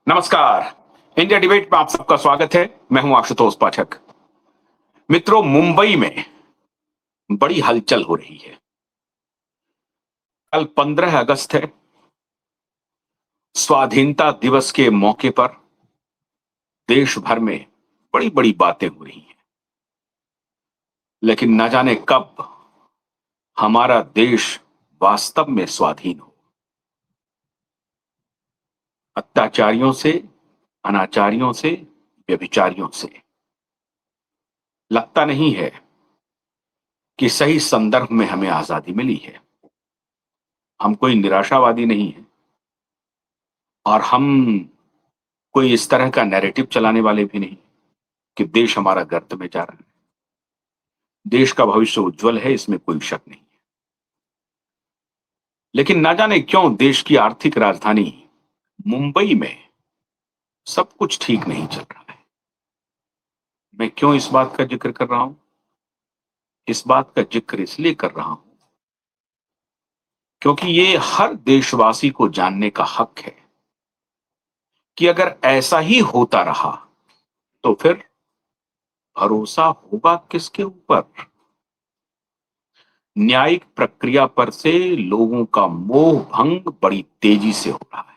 नमस्कार। India debate में आप सबका स्वागत है। मैं हूं आशुतोष पाठक। मित्रों, मुंबई में बड़ी हलचल हो रही है। कल 15 अगस्त है। स्वाधीनता दिवस के मौके पर देश भर में बड़ी बड़ी बातें हो रही हैं, लेकिन न जाने कब हमारा देश वास्तव में स्वाधीन हो। अत्याचारियों से, अनाचारियों से, व्यभिचारियों से। लगता नहीं है कि सही संदर्भ में हमें आजादी मिली है। हम कोई निराशावादी नहीं है और हम कोई इस तरह का नैरेटिव चलाने वाले भी नहीं कि देश हमारा गर्त में जा रहा है। देश का भविष्य उज्जवल है, इसमें कोई शक नहीं है। लेकिन ना जाने क्यों देश की आर्थिक राजधानी मुंबई में सब कुछ ठीक नहीं चल रहा है। मैं क्यों इस बात का जिक्र कर रहा हूं? इस बात का जिक्र इसलिए कर रहा हूं क्योंकि ये हर देशवासी को जानने का हक है कि अगर ऐसा ही होता रहा तो फिर भरोसा होगा किसके ऊपर? न्यायिक प्रक्रिया पर से लोगों का मोह भंग बड़ी तेजी से हो रहा है।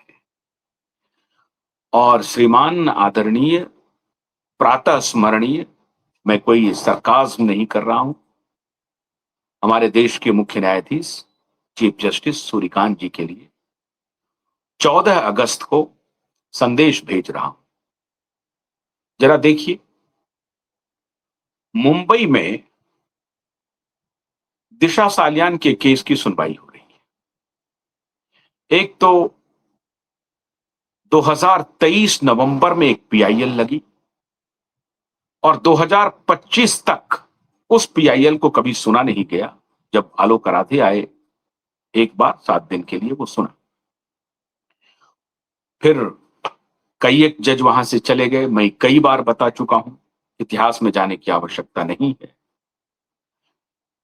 और श्रीमान आदरणीय, प्रातः स्मरणीय, मैं कोई सरकाज़्म नहीं कर रहा हूं, हमारे देश के मुख्य न्यायाधीश चीफ जस्टिस सूर्यकांत जी के लिए 14 अगस्त को संदेश भेज रहा हूं। जरा देखिए, मुंबई में दिशा सालियान के केस की सुनवाई हो रही है। एक तो 2023 नवंबर में एक पीआईएल लगी और 2025 तक उस पीआईएल को कभी सुना नहीं गया। जब आलोक आराधे आए एक बार 7 दिन के लिए वो सुना, फिर कई एक जज वहां से चले गए। मैं कई बार बता चुका हूं, इतिहास में जाने की आवश्यकता नहीं है।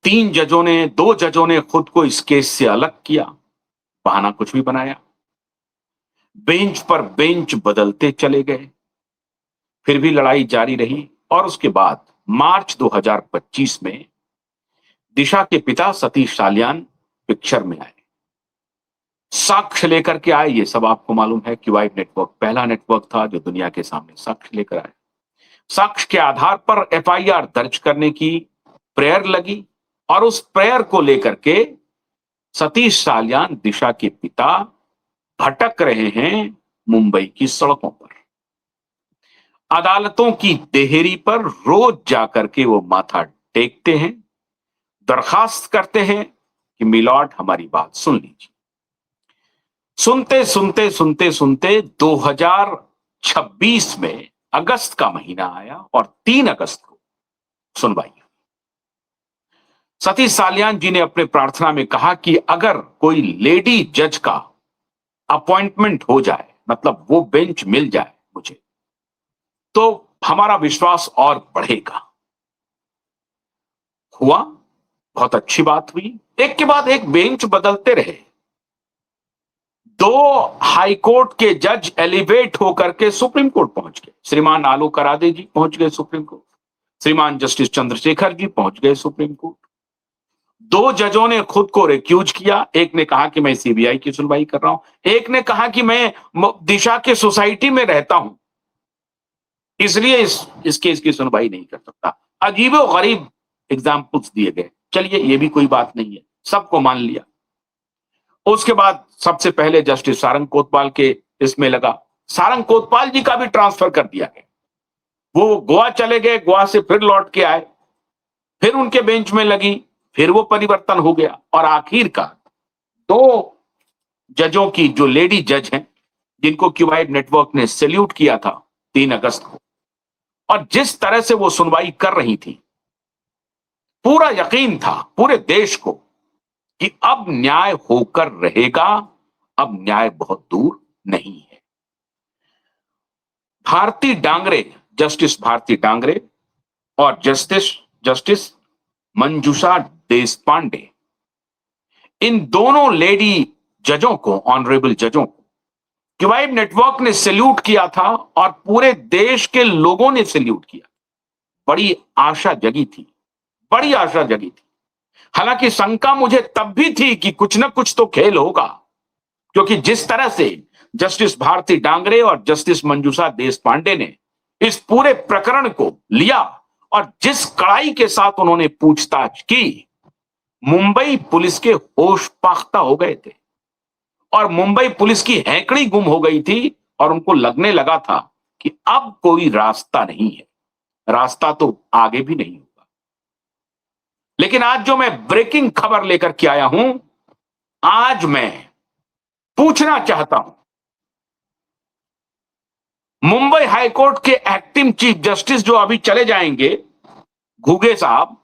2 जजों ने खुद को इस केस से अलग किया, बहाना कुछ भी बनाया, बेंच पर बेंच बदलते चले गए, फिर भी लड़ाई जारी रही। और उसके बाद मार्च 2025 में दिशा के पिता सतीश सालियान पिक्चर में आए, साक्ष्य लेकर के आए। ये सब आपको मालूम है। क्यूआइड नेटवर्क पहला नेटवर्क था जो दुनिया के सामने साक्ष्य लेकर आए। साक्ष्य के आधार पर एफआईआर दर्ज करने की प्रेयर लगी और उस प्रेयर को लेकर के सतीश सालियान, दिशा के पिता, भटक रहे हैं मुंबई की सड़कों पर। अदालतों की देहरी पर रोज जाकर के वो माथा टेकते हैं, दरखास्त करते हैं कि मिलॉर्ड हमारी बात सुन लीजिए। सुनते सुनते सुनते सुनते 2026 में अगस्त का महीना आया और 3 अगस्त को सुनवाई हुई। सतीश सालियान जी ने अपने प्रार्थना में कहा कि अगर कोई लेडी जज का अपॉइंटमेंट हो जाए, मतलब वो बेंच मिल जाए मुझे, तो हमारा विश्वास और बढ़ेगा। हुआ, बहुत अच्छी बात हुई। एक के बाद एक बेंच बदलते रहे। 2 हाईकोर्ट के जज एलिवेट होकर के सुप्रीम कोर्ट पहुंच गए। श्रीमान आलोक आराधे जी पहुंच गए सुप्रीम कोर्ट, श्रीमान जस्टिस चंद्रशेखर जी पहुंच गए सुप्रीम कोर्ट। 2 जजों ने खुद को रिक्यूज किया। एक ने कहा कि मैं सीबीआई की सुनवाई कर रहा हूं, एक ने कहा कि मैं दिशा के सोसाइटी में रहता हूं, इसलिए इस केस की सुनवाई नहीं कर सकता। अजीबो गरीब एग्जाम्पल्स दिए गए। चलिए, ये भी कोई बात नहीं है, सबको मान लिया। उसके बाद सबसे पहले जस्टिस सारंग कोतवाल के इसमें लगा। सारंग कोतवाल जी का भी ट्रांसफर कर दिया गया। वो गोवा चले गए, गोवा से फिर लौट के आए, फिर उनके बेंच में लगी, फिर वो परिवर्तन हो गया और आखिरकार 2 जजों की, जो लेडी जज हैं, जिनको क्यूआइड नेटवर्क ने सैल्यूट किया था 3 अगस्त को, और जिस तरह से वो सुनवाई कर रही थी, पूरा यकीन था पूरे देश को कि अब न्याय होकर रहेगा, अब न्याय बहुत दूर नहीं है। भारती डांगरे, जस्टिस भारती डांगरे और जस्टिस मंजुषा क्यूबाइब नेटवर्क ने सैल्यूट किया था और पूरे देश के लोगों ने सैल्यूट किया। बड़ी आशा जगी थी, बड़ी आशा जगी थी। हालांकि शंका मुझे तब भी थी कि कुछ ना कुछ तो खेल होगा, क्योंकि जिस तरह से जस्टिस भारती डांगरे और जस्टिस मंजूषा देशपांडे ने इस पूरे प्रकरण को लिया और जिस कड़ाई के साथ उन्होंने पूछताछ की, मुंबई पुलिस के होश पाख्ता हो गए थे और मुंबई पुलिस की हैकड़ी गुम हो गई थी और उनको लगने लगा था कि अब कोई रास्ता नहीं है, रास्ता तो आगे भी नहीं होगा। लेकिन आज जो मैं ब्रेकिंग खबर लेकर के आया हूं, आज मैं पूछना चाहता हूं, मुंबई हाईकोर्ट के एक्टिंग चीफ जस्टिस जो अभी चले जाएंगे, घुगे साहब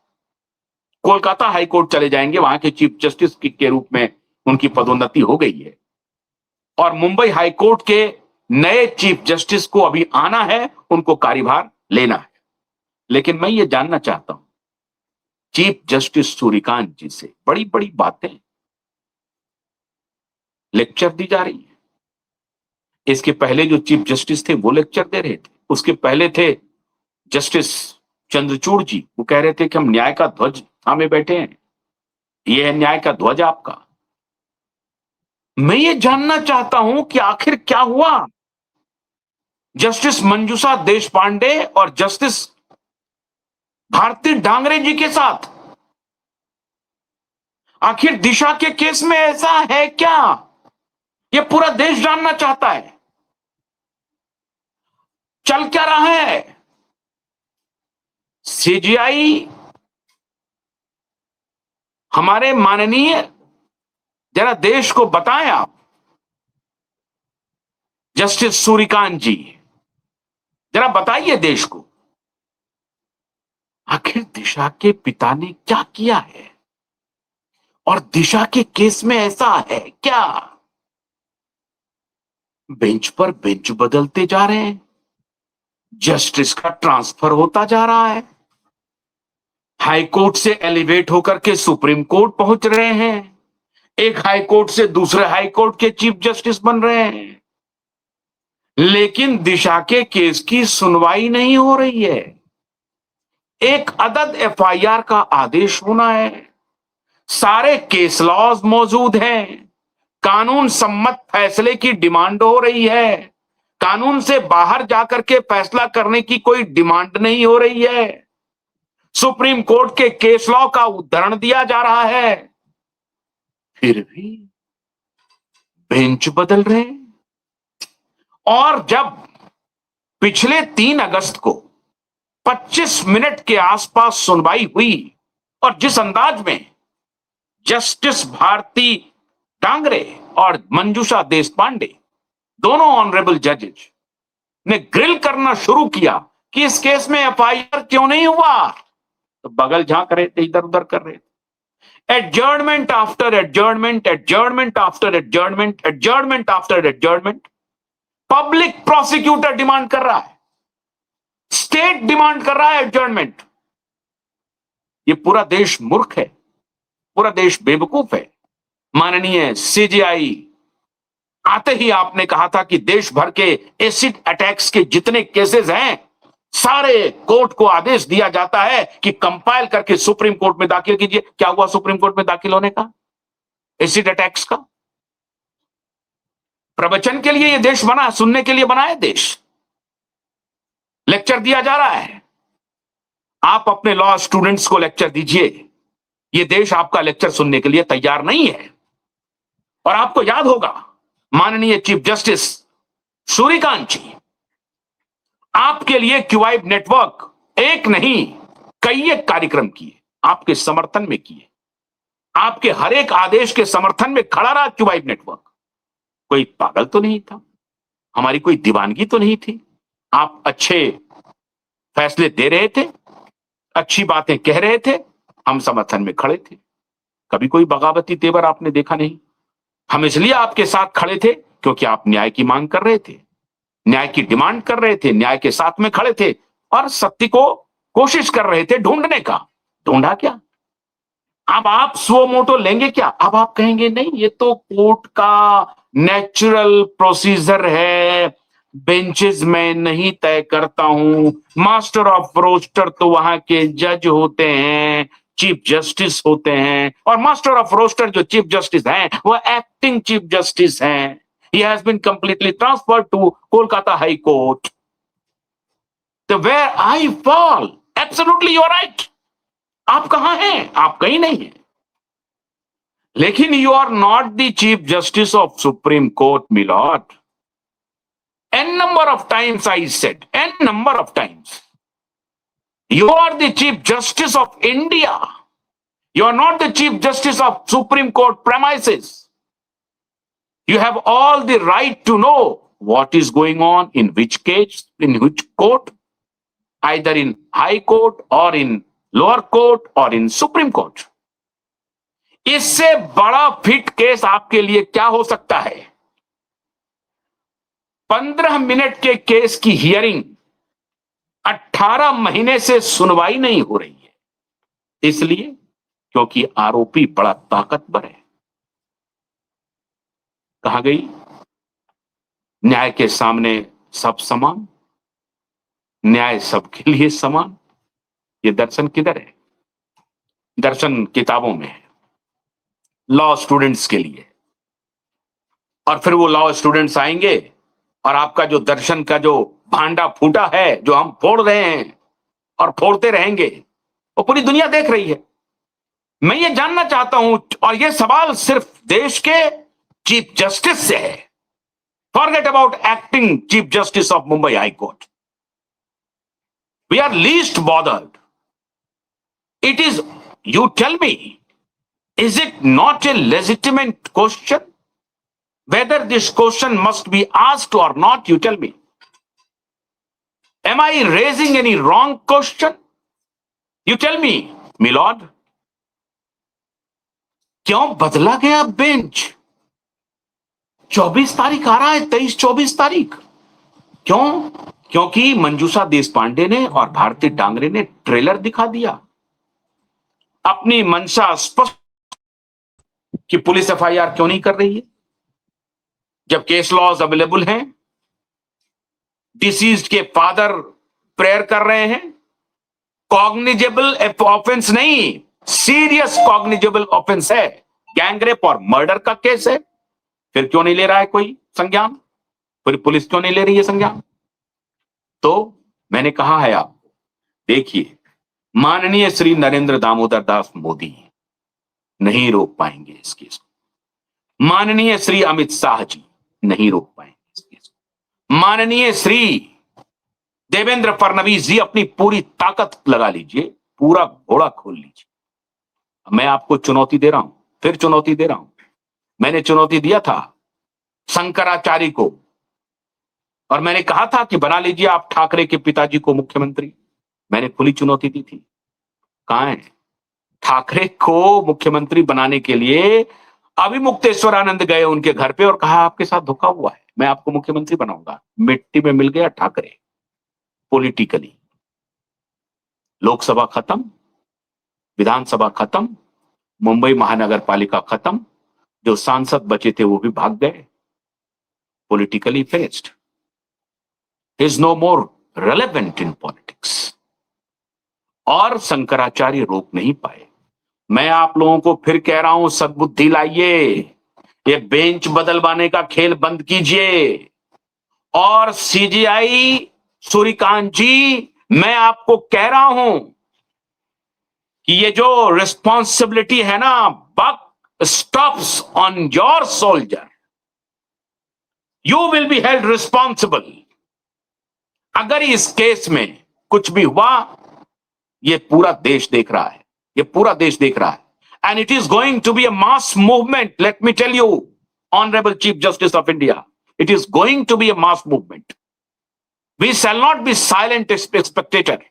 कोलकाता हाईकोर्ट चले जाएंगे, वहां के चीफ जस्टिस के रूप में उनकी पदोन्नति हो गई है और मुंबई हाईकोर्ट के नए चीफ जस्टिस को अभी आना है, उनको कार्यभार लेना है। लेकिन मैं ये जानना चाहता हूं चीफ जस्टिस सूर्यकांत जी से, बड़ी बड़ी बातें लेक्चर दी जा रही है। इसके पहले जो चीफ जस्टिस थे वो लेक्चर दे रहे थे, उसके पहले थे जस्टिस चंद्रचूड़ जी, वो कह रहे थे कि हम न्याय का ध्वज थामे बैठे हैं, ये है न्याय का ध्वज आपका। मैं ये जानना चाहता हूं कि आखिर क्या हुआ जस्टिस मंजूषा देशपांडे और जस्टिस भारती डांगरे जी के साथ। आखिर दिशा के केस में ऐसा है क्या, ये पूरा देश जानना चाहता है। चल क्या रहा है? सीजीआई हमारे माननीय, जरा देश को बताएं आप, जस्टिस सूर्यकांत जी जरा बताइए देश को, आखिर दिशा के पिता ने क्या किया है और दिशा के केस में ऐसा है क्या? बेंच पर बेंच बदलते जा रहे हैं, जस्टिस का ट्रांसफर होता जा रहा है, हाई कोर्ट से एलिवेट होकर के सुप्रीम कोर्ट पहुंच रहे हैं, एक हाई कोर्ट से दूसरे हाई कोर्ट के चीफ जस्टिस बन रहे हैं, लेकिन दिशा के केस की सुनवाई नहीं हो रही है। एक अदद एफआईआर का आदेश होना है, सारे केस लॉज मौजूद हैं, कानून सम्मत फैसले की डिमांड हो रही है, कानून से बाहर जाकर के फैसला करने की कोई डिमांड नहीं हो रही है, सुप्रीम कोर्ट के केस लॉ का उद्धरण दिया जा रहा है, फिर भी बेंच बदल रहे हैं। और जब पिछले 3 अगस्त को 25 मिनट के आसपास सुनवाई हुई और जिस अंदाज में जस्टिस भारती डांगरे और मंजूषा देशपांडे, दोनों ऑनरेबल जजेस ने ग्रिल करना शुरू किया कि इस केस में एफआईआर क्यों नहीं हुआ, तो बगल झांक रहे थे, इधर उधर कर रहे थे। Adjournment after adjournment, adjournment after adjournment, adjournment after adjournment. Public prosecutor demand कर रहा है, स्टेट डिमांड कर रहा है एडजर्नमेंट। ये पूरा देश मूर्ख है, पूरा देश बेवकूफ है। माननीय सीजीआई, आते ही आपने कहा था कि देश भर के एसिड अटैक्स के जितने केसेस हैं, सारे कोर्ट को आदेश दिया जाता है कि कंपाइल करके सुप्रीम कोर्ट में दाखिल कीजिए। क्या हुआ सुप्रीम कोर्ट में दाखिल होने का? एसिड अटैक्स का प्रवचन के लिए ये देश बना, सुनने के लिए बना है देश, लेक्चर दिया जा रहा है। आप अपने लॉ स्टूडेंट्स को लेक्चर दीजिए, ये देश आपका लेक्चर सुनने के लिए तैयार नहीं है। और आपको याद होगा माननीय चीफ जस्टिस सूर्यकांत जी, आपके लिए क्यूबाइब नेटवर्क एक नहीं कई एक कार्यक्रम किए, आपके समर्थन में किए, आपके हर एक आदेश के समर्थन में खड़ा रहा क्यूबाइब नेटवर्क। कोई पागल तो नहीं था, हमारी कोई दीवानगी तो नहीं थी। आप अच्छे फैसले दे रहे थे, अच्छी बातें कह रहे थे, हम समर्थन में खड़े थे। कभी कोई बगावती तेवर आपने देखा नहीं। हम इसलिए आपके साथ खड़े थे क्योंकि आप न्याय की मांग कर रहे थे, न्याय की डिमांड कर रहे थे, न्याय के साथ में खड़े थे और सत्य को कोशिश कर रहे थे ढूंढने का। ढूंढा क्या? अब आप सुओ मोटो लेंगे क्या? अब आप कहेंगे नहीं, ये तो कोर्ट का नेचुरल प्रोसीजर है, बेंचेस में नहीं तय करता हूं। मास्टर ऑफ रोस्टर तो वहां के जज होते हैं, चीफ जस्टिस होते हैं, और मास्टर ऑफ रोस्टर जो चीफ जस्टिस हैं वो एक्टिंग चीफ जस्टिस हैं। He has been completely transferred to Kolkata high court. तो where I fall, absolutely you are right. आप कहां हैं? आप कहीं नहीं है। लेकिन you are not the chief justice of supreme court milord. N number of times I said, N number of times. You are the Chief Justice of India. You are not the Chief Justice of Supreme Court premises. You have all the right to know what is going on in which case, in which court, either in High Court or in lower court or in Supreme Court. इससे बड़ा fit case आपके लिए क्या हो सकता है? 15 minute के case की हियरिंग 18 महीने से सुनवाई नहीं हो रही है। इसलिए क्योंकि आरोपी बड़ा ताकतवर है। कहा गई न्याय के सामने सब समान, न्याय सबके लिए समान। ये दर्शन किधर है? दर्शन किताबों में है, लॉ स्टूडेंट्स के लिए। और फिर वो लॉ स्टूडेंट्स आएंगे और आपका जो दर्शन का जो भांडा फूटा है, जो हम फोड़ रहे हैं और फोड़ते रहेंगे, वो पूरी दुनिया देख रही है। मैं ये जानना चाहता हूं, और ये सवाल सिर्फ देश के चीफ जस्टिस से है। Forget about acting chief justice of Mumbai high court. We are least bothered. It is, you tell me, is it not a legitimate question? Whether this question must be asked or not, you tell me. Am I raising any wrong question? You tell me, my lord. क्यों बदला गया bench? 24 तारीख आ रहा है, 23-24 तारीख। क्यों? क्योंकि मंजूषा देशपांडे ने और भारती डांगरे ने ट्रेलर दिखा दिया। अपनी मंशा स्पष्ट कि पुलिस एफआईआर क्यों नहीं कर रही है, जब केस लॉज अवेलेबल हैं। डिसीज्ड के फादर प्रेयर कर रहे हैं। कॉग्निजेबल ऑफेंस नहीं, सीरियस कॉग्निजेबल ऑफेंस है, गैंगरेप और मर्डर का केस है। फिर क्यों नहीं ले रहा है कोई संज्ञान? फिर पुलिस क्यों नहीं ले रही है संज्ञान? तो मैंने कहा है आपको, देखिए, माननीय श्री नरेंद्र दामोदर दास मोदी नहीं रोक पाएंगे इस केस को। माननीय श्री अमित शाह जी नहीं रोक पाएंगे इस केस को। माननीय श्री देवेंद्र फडणवीस जी अपनी पूरी ताकत लगा लीजिए, पूरा घोड़ा खोल लीजिए। मैं आपको चुनौती दे रहा हूं, फिर चुनौती दे रहा हूं। मैंने चुनौती दिया था शंकराचार्य को, और मैंने कहा था कि बना लीजिए आप ठाकरे के पिताजी को मुख्यमंत्री। मैंने खुली चुनौती दी थी। कहां है? ठाकरे को मुख्यमंत्री बनाने के लिए अभिमुक्तेश्वरानंद गए उनके घर पे और कहा आपके साथ धोखा हुआ है, मैं आपको मुख्यमंत्री बनाऊंगा। मिट्टी में मिल गया ठाकरे पॉलिटिकली। लोकसभा खत्म, विधानसभा खत्म, मुंबई महानगर पालिका खत्म, जो सांसद बचे थे वो भी भाग गए। Politically finished, is no more relevant in politics. और शंकराचार्य रोक नहीं पाए। मैं आप लोगों को फिर कह रहा हूं, सद्बुद्धि लाइए, ये बेंच बदलवाने का खेल बंद कीजिए। और सीजीआई सूर्यकांत जी, मैं आपको कह रहा हूं कि ये जो रिस्पॉन्सिबिलिटी है ना, buck stops on your shoulder. You will be held responsible. अगर इस केस में कुछ भी हुआ, ये पूरा देश देख रहा है, ये पूरा देश देख रहा है। And it is going to be a mass movement. Let me tell you, honourable chief justice of India, it is going to be a mass movement. We shall not be silent spectator.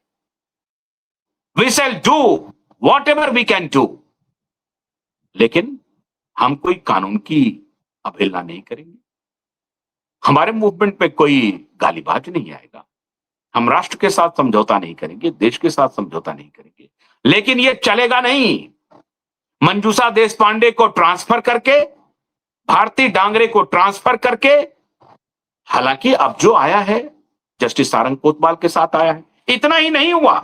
We shall do whatever we can do. लेकिन हम कोई कानून की अवहेलना नहीं करेंगे। हमारे movement में कोई गालीबाज नहीं आएगा। हम राष्ट्र के साथ समझौता नहीं करेंगे, देश के साथ समझौता नहीं करेंगे। लेकिन यह चलेगा नहीं मंजूषा देशपांडे को ट्रांसफर करके भारती डांगरे को ट्रांसफर करके, हालांकि अब जो आया है जस्टिस सारंग कोतवाल के साथ आया है। इतना ही नहीं हुआ,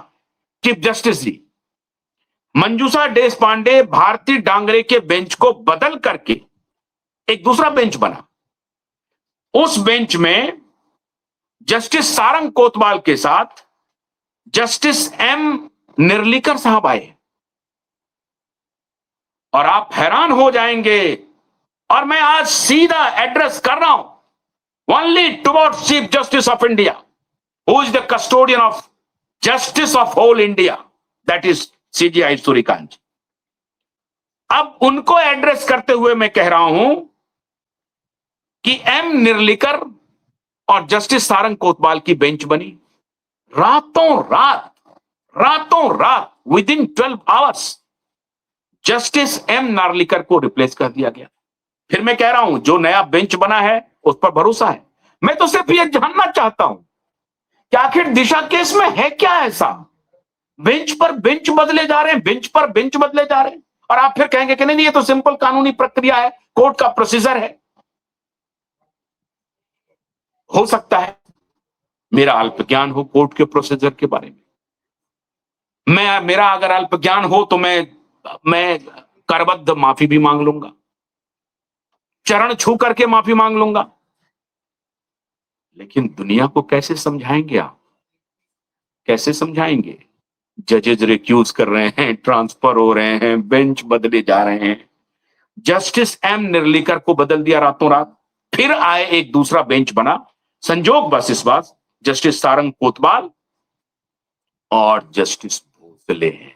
चीफ जस्टिस जी, मंजूषा देशपांडे भारती डांगरे के बेंच को बदल करके एक दूसरा बेंच बना। उस बेंच में जस्टिस सारंग कोतवाल के साथ जस्टिस एम निर्लिकर साहब आए, और आप हैरान हो जाएंगे, और मैं आज सीधा एड्रेस कर रहा हूं only towards chief justice of India, who is the custodian of justice of whole India, that is CJI Suryakant ji. अब उनको एड्रेस करते हुए मैं कह रहा हूं कि एम निर्लिकर और जस्टिस सारंग कोतवाल की बेंच बनी। रातों रात within 12 hours justice M Narlikar को रिप्लेस कर दिया गया। फिर मैं कह रहा हूं, जो नया बेंच बना है उस पर भरोसा है। मैं तो सिर्फ यह जानना चाहता हूं कि आखिर दिशा केस में है क्या ऐसा, बेंच पर बेंच बदले जा रहे हैं, बेंच पर बेंच बदले जा रहे हैं, और आप फिर कहेंगे कि नहीं, ये तो सिंपल कानूनी प्रक्रिया है, कोर्ट का प्रोसीजर है। हो सकता है मेरा अल्प ज्ञान हो कोर्ट के प्रोसीजर के बारे में। मेरा अगर अल्प ज्ञान हो तो मैं करबद्ध माफी भी मांग लूंगा, चरण छू करके माफी मांग लूंगा। लेकिन दुनिया को कैसे समझाएंगे आप, कैसे समझाएंगे? जजेस रिक्यूज कर रहे हैं, ट्रांसफर हो रहे हैं, बेंच बदले जा रहे हैं। जस्टिस एम निर्लिकर को बदल दिया रातों रात, फिर आए एक दूसरा बेंच बना। संजोग बस इस बात जस्टिस सारंग कोतवाल और जस्टिस भोसले हैं।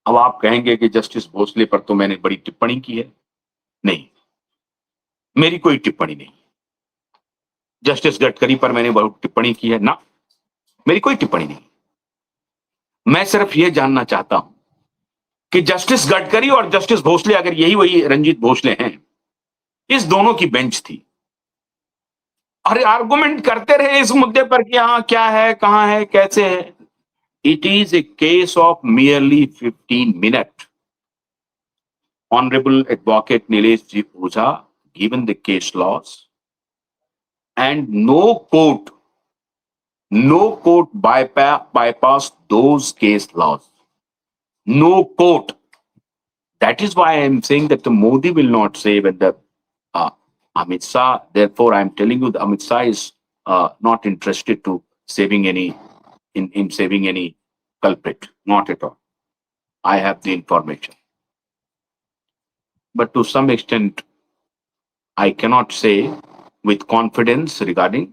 अब आप कहेंगे कि जस्टिस भोसले पर तो मैंने बड़ी टिप्पणी की है। नहीं, मेरी कोई टिप्पणी नहीं। जस्टिस गडकरी पर मैंने बहुत टिप्पणी की है ना, मेरी कोई टिप्पणी नहीं। मैं सिर्फ यह जानना चाहता हूं कि जस्टिस गडकरी और जस्टिस भोसले, अगर यही वही रंजीत भोसले हैं, इस दोनों की बेंच थी, अरे आर्गुमेंट करते रहे इस मुद्दे पर कि हाँ क्या है, कहां है, कैसे है। It is a case of merely 15 minute. Honorable Advocate Nilesh G. Oza given the case laws, and no court bypassed those case laws. No court. That is why I am saying that the Modi will not save and the Amit Shah. Therefore, I am telling you, the Amit Shah is not interested to saving any in saving any culprit. Not at all. I have the information. But to some extent, I cannot say with confidence regarding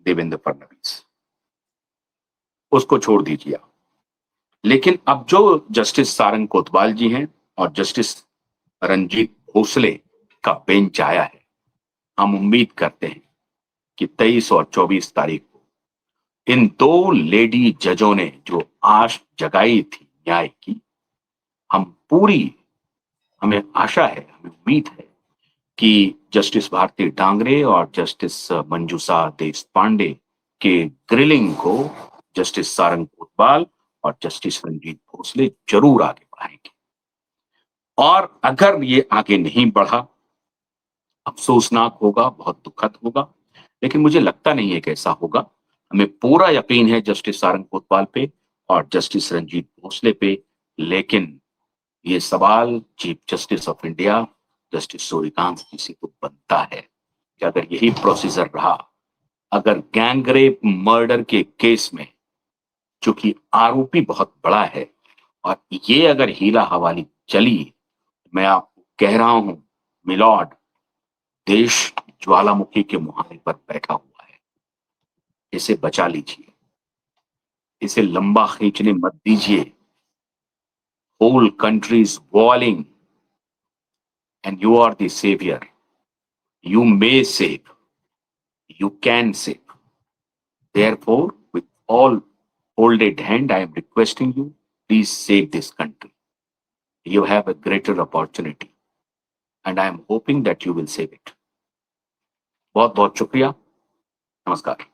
Devendra Fadnavis, उसको छोड़ दीजिए आप। लेकिन अब जो justice Sarang Kotwal जी हैं और justice Ranjit Bhosle का बेंच आया है, हम उम्मीद करते हैं कि 23 और 24 तारीख को इन दो लेडी जजों ने जो आश जगाई थी न्याय की, हमें आशा है, हमें उम्मीद है कि जस्टिस भारती डांगरे और जस्टिस मंजूषा देशपांडे के ग्रिलिंग को जस्टिस सारंग कोतवाल और जस्टिस रंजीत भोसले जरूर आगे बढ़ाएंगे। और अगर ये आगे नहीं बढ़ा, अफसोसनाक होगा, बहुत दुखद होगा, लेकिन मुझे लगता नहीं है कि ऐसा होगा। हमें पूरा यकीन है जस्टिस सारंग कोतवाल पे और जस्टिस रंजीत भोसले पे। लेकिन ये सवाल chief justice of India justice Suryakant ji से तो बनता है कि अगर यही प्रोसीजर रहा, अगर गैंगरेप मर्डर के केस में, चूंकि आरोपी बहुत बड़ा है और ये अगर हीला हवाली चली, मैं आपको कह रहा हूं मिलॉर्ड, देश ज्वालामुखी के मुहाने पर बैठा हुआ है। इसे बचा लीजिए, इसे लंबा खींचने मत दीजिए। Whole country is boiling and you are the savior. You may save, you can save. Therefore, with all folded hand, I am requesting you, please save this country. You have a greater opportunity and I am hoping that you will save it. बहुत बहुत शुक्रिया, नमस्कार।